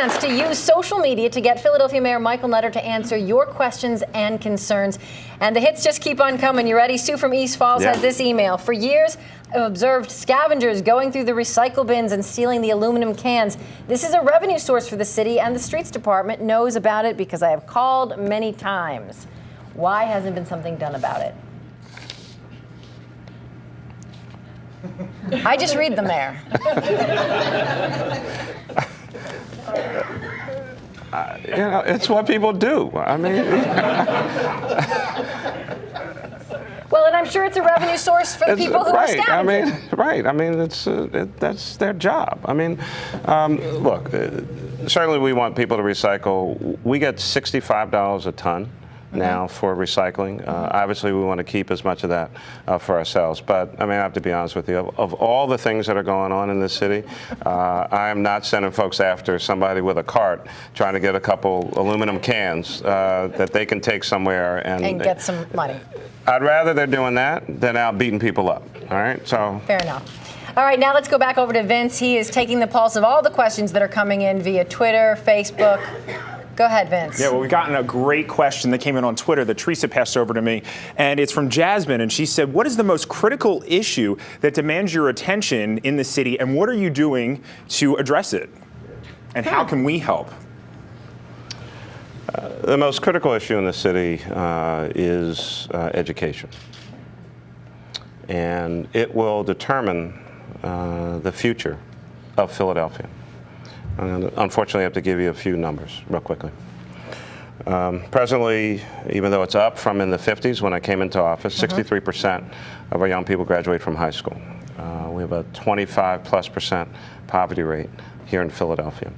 chance to use social media to get Philadelphia Mayor Michael Nutter to answer your questions and concerns. And the hits just keep on coming. You ready? Sue from East Falls has this email. For years, I've observed scavengers going through the recycle bins and stealing the aluminum cans. This is a revenue source for the city, and the streets department knows about it because I have called many times. Why hasn't been something done about it? I just read them there. You know, it's what people do. I mean, well, and I'm sure it's a revenue source for the people who are scavenging. I mean, that's their job. I mean, look, certainly we want people to recycle. We get $65 a ton now for recycling. Obviously, we want to keep as much of that for ourselves. But I mean, I have to be honest with you. Of all the things that are going on in this city, I am not sending folks after somebody with a cart trying to get a couple aluminum cans that they can take somewhere and get some money. I'd rather they're doing that than out beating people up. All right, so fair enough. All right, now let's go back over to Vince. He is taking the pulse of all the questions that are coming in via Twitter, Facebook. Go ahead, Vince. Yeah, well, we've gotten a great question that came in on Twitter that Teresa passed over to me, and it's from Jasmine, and she said, what is the most critical issue that demands your attention in the city, and what are you doing to address it? And how can we help? The most critical issue in the city is education. And it will determine the future of Philadelphia. Unfortunately, I have to give you a few numbers real quickly. Presently, even though it's up from in the 50s when I came into office, 63% of our young people graduate from high school. We have a 25+% poverty rate here in Philadelphia.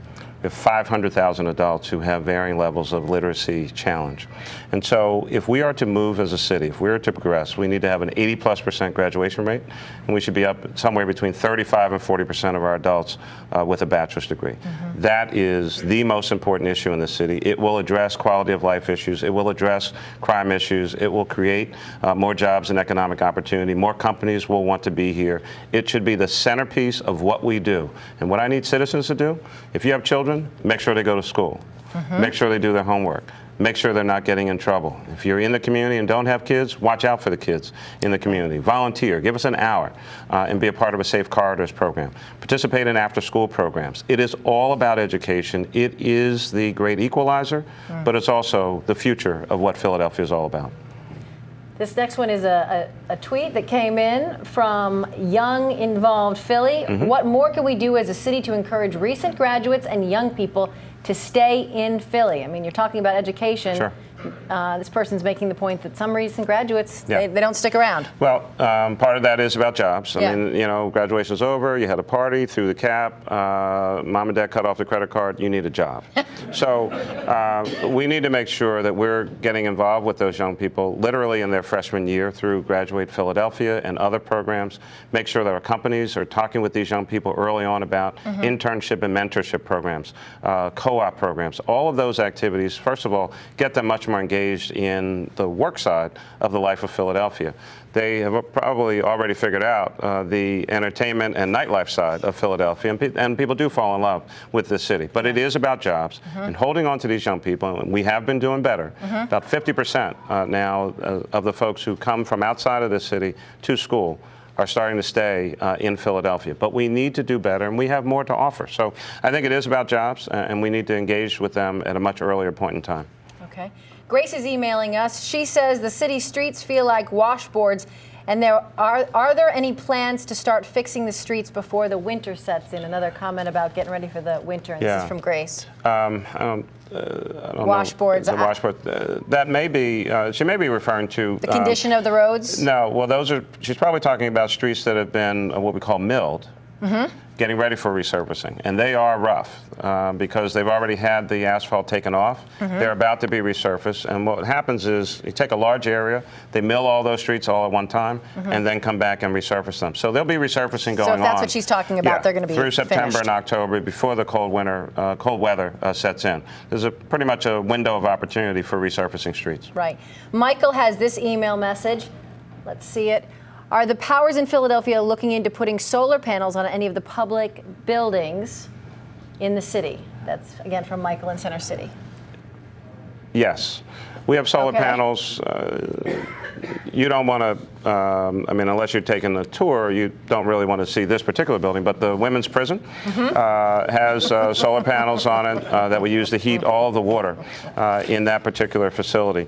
We have 500,000 adults who have varying levels of literacy challenge. And so if we are to move as a city, if we are to progress, we need to have an 80+% graduation rate, and we should be up somewhere between 35 and 40% of our adults with a bachelor's degree. That is the most important issue in the city. It will address quality of life issues. It will address crime issues. It will create more jobs and economic opportunity. More companies will want to be here. It should be the centerpiece of what we do. And what I need citizens to do, if you have children, make sure they go to school. Make sure they do their homework. Make sure they're not getting in trouble. If you're in the community and don't have kids, watch out for the kids in the community. Volunteer. Give us an hour and be a part of a Safe Corridors program. Participate in after-school programs. It is all about education. It is the great equalizer, but it's also the future of what Philadelphia is all about. This next one is a tweet that came in from Young Involved Philly. What more can we do as a city to encourage recent graduates and young people to stay in Philly? I mean, you're talking about education. Sure. This person's making the point that some recent graduates, they don't stick around. Well, part of that is about jobs. I mean, you know, graduation's over, you had a party, threw the cap, mom and dad cut off the credit card, you need a job. So we need to make sure that we're getting involved with those young people literally in their freshman year through Graduate Philadelphia and other programs. Make sure that our companies are talking with these young people early on about internship and mentorship programs, co-op programs. All of those activities, first of all, get them much more engaged in the work side of the life of Philadelphia. They have probably already figured out the entertainment and nightlife side of Philadelphia, and people do fall in love with this city. But it is about jobs and holding on to these young people, and we have been doing better. About 50% now of the folks who come from outside of this city to school are starting to stay in Philadelphia. But we need to do better, and we have more to offer. So I think it is about jobs, and we need to engage with them at a much earlier point in time. Okay. Grace is emailing us. She says the city streets feel like washboards, and are there any plans to start fixing the streets before the winter sets in? Another comment about getting ready for the winter, and this is from Grace. Washboards. Washboard. That may be. She may be referring to the condition of the roads. No. Well, those are. She's probably talking about streets that have been what we call milled. Getting ready for resurfacing, and they are rough because they've already had the asphalt taken off. They're about to be resurfaced, and what happens is you take a large area, they mill all those streets all at one time, and then come back and resurface them. So there'll be resurfacing going on. So if that's what she's talking about, they're going to be through September finished. and October before the cold weather sets in. There's pretty much a window of opportunity for resurfacing streets. Right. Michael has this email message. Let's see it. Are the powers in Philadelphia looking into putting solar panels on any of the public buildings? in the city? That's, again, from Michael in Center City. Yes. We have solar panels. You don't want to, I mean, unless you're taking a tour, you don't really want to see this particular building, but the women's prison has solar panels on it that we use to heat all the water in that particular facility.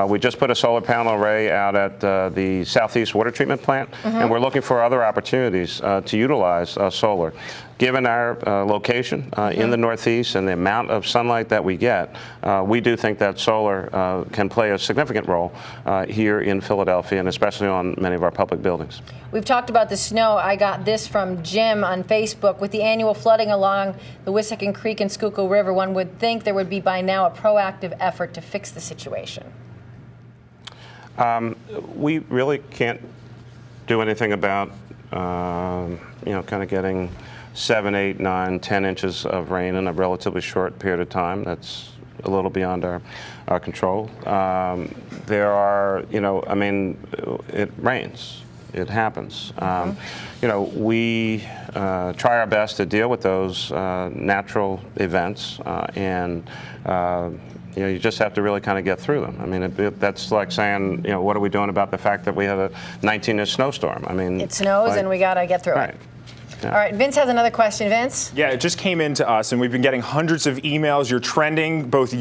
We just put a solar panel array out at the Southeast Water Treatment Plant, and we're looking for other opportunities to utilize solar. Given our location in the Northeast and the amount of sunlight that we get, we do think that solar can play a significant role here in Philadelphia, and especially on many of our public buildings. We've talked about the snow. I got this from Jim on Facebook. With the annual flooding along the Wissahickon Creek and Schuylkill River, one would think there would be by now a proactive effort to fix the situation. We really can't do anything about, you know, kind of getting 7, 8, 9, 10 inches of rain in a relatively short period of time. That's a little beyond our control. There are, you know, I mean, it rains. It happens. You know, we try our best to deal with those natural events, and you know, you just have to really kind of get through them. I mean, that's like saying, you know, what are we doing about the fact that we had a 19-inch snowstorm? I mean, it snows, like, and we got to get through it. Yeah. All right, Vince has another question. Vince? Yeah, it just came in to us, and we've been getting hundreds of emails. You're trending both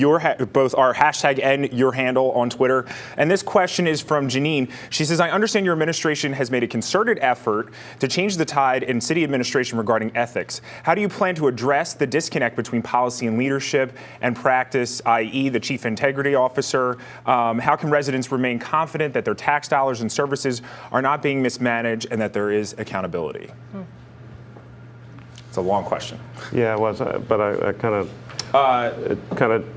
both our hashtag and your handle on Twitter. And this question is from Janine. She says, I understand your administration has made a concerted effort to change the tide in city administration regarding ethics. How do you plan to address the disconnect between policy and leadership and practice, i.e. the chief integrity officer? How can residents remain confident that their tax dollars and services are not being mismanaged and that there is accountability? It's a long question. Yeah, it was, but I kind of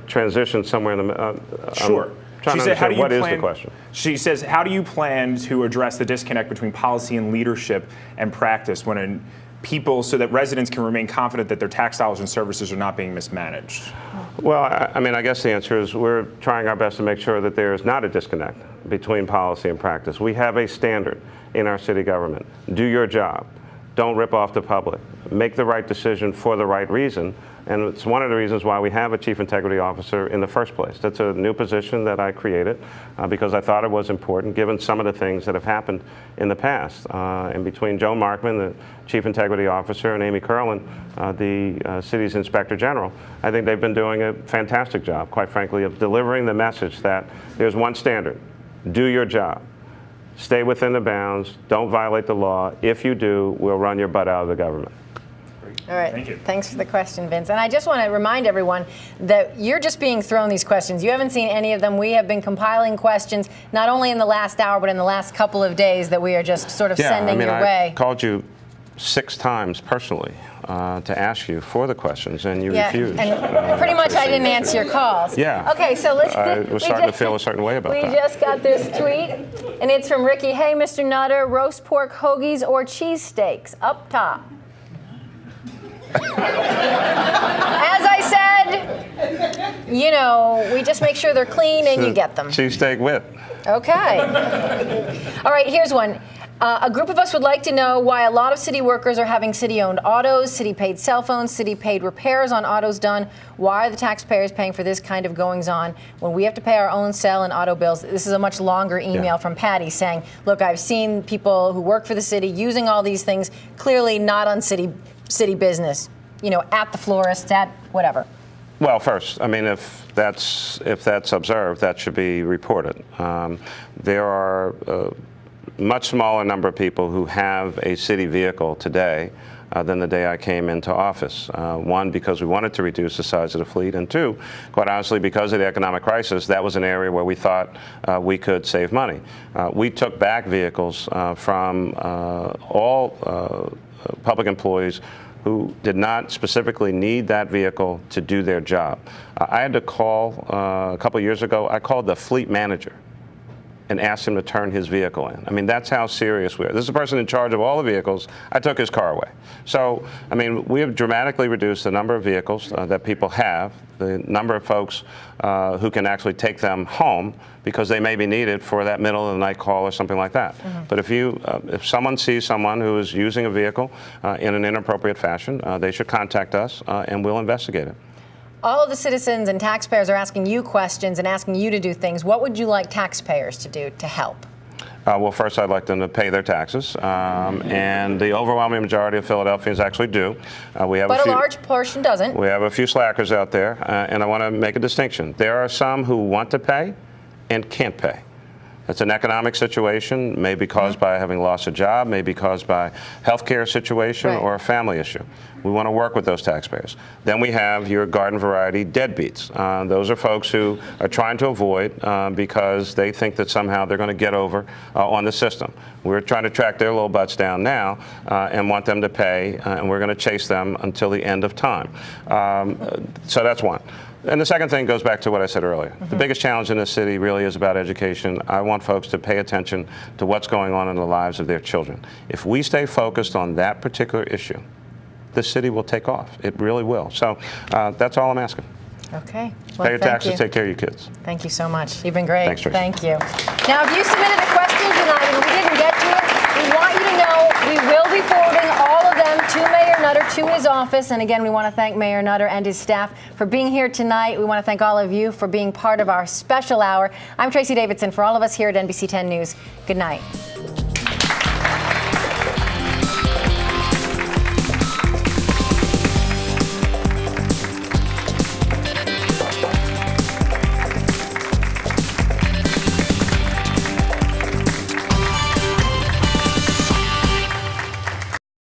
transitioned somewhere in the. Sure. She said, how do you what plan, is the question? She says, how do you plan to address the disconnect between policy and leadership and practice when people, so that residents can remain confident that their tax dollars and services are not being mismanaged? Well, I mean, I guess the answer is we're trying our best to make sure that there is not a disconnect between policy and practice. We have a standard in our city government. Do your job. Don't rip off the public. Make the right decision for the right reason. And it's one of the reasons why we have a chief integrity officer in the first place. That's a new position that I created because I thought it was important given some of the things that have happened in the past. And between Joe Markman, the chief integrity officer, and Amy Curlin, the city's inspector general, I think they've been doing a fantastic job, quite frankly, of delivering the message that there's one standard. Do your job. Stay within the bounds. Don't violate the law. If you do, we'll run your butt out of the government. All right. Thank you. Thanks for the question, Vince. And I just want to remind everyone that you're just being thrown these questions. You haven't seen any of them. We have been compiling questions, not only in the last hour, but in the last couple of days that we are just sort of sending your way. I called you 6 times personally to ask you for the questions, and you refused. And pretty much I didn't answer your calls. Yeah. Okay, so let's. I was starting to feel a certain way about that. We just got this tweet, and it's from Ricky. Hey, Mr. Nutter, roast pork hoagies or cheesesteaks? Up top. As I said, you know, we just make sure they're clean and you get them. Cheesesteak with. Okay. All right, here's one. A group of us would like to know why a lot of city workers are having city-owned autos, city-paid cell phones, city-paid repairs on autos done. Why are the taxpayers paying for this kind of goings-on when we have to pay our own cell and auto bills? This is a much longer email from Patty saying, look, I've seen people who work for the city using all these things, clearly not on city business, you know, at the florist, at whatever. Well, first, I mean, if that's observed, that should be reported. There are much smaller number of people who have a city vehicle today than the day I came into office. One, because we wanted to reduce the size of the fleet, and two, quite honestly, because of the economic crisis, that was an area where we thought we could save money. We took back vehicles from all public employees who did not specifically need that vehicle to do their job. I had to call, a couple years ago, I called the fleet manager and asked him to turn his vehicle in. I mean, that's how serious we are. This is the person in charge of all the vehicles. I took his car away. So, I mean, we have dramatically reduced the number of vehicles that people have, the number of folks who can actually take them home because they may be needed for that middle of the night call or something like that. But if someone sees someone who is using a vehicle in an inappropriate fashion, they should contact us and we'll investigate it. All of the citizens and taxpayers are asking you questions and asking you to do things. What would you like taxpayers to do to help? Well, first, I'd like them to pay their taxes, and the overwhelming majority of Philadelphians actually do. We have But a large portion doesn't. We have a few slackers out there, and I want to make a distinction. There are some who want to pay and can't pay. It's an economic situation, may be caused by having lost a job, may be caused by healthcare situation or a family issue. We want to work with those taxpayers. Then we have your garden variety deadbeats. Those are folks who are trying to avoid because they think that somehow they're going to get over on the system. We're trying to track their little butts down now and want them to pay, and we're going to chase them until the end of time. So that's one. And the second thing goes back to what I said earlier. The biggest challenge in this city really is about education. I want folks to pay attention to what's going on in the lives of their children. If we stay focused on that particular issue, this city will take off. It really will. So that's all I'm asking. Okay. Well, pay your taxes, take care of your kids. Thank you so much. You've been great. Thanks, Tracy. Thank you. Now, if you submitted a question tonight and we didn't get to it, we want you to know we will be forwarding all of them to Mayor Nutter, to his office. And again, we want to thank Mayor Nutter and his staff for being here tonight. We want to thank all of you for being part of our special hour. I'm Tracy Davidson. For all of us here at NBC10 News, good night.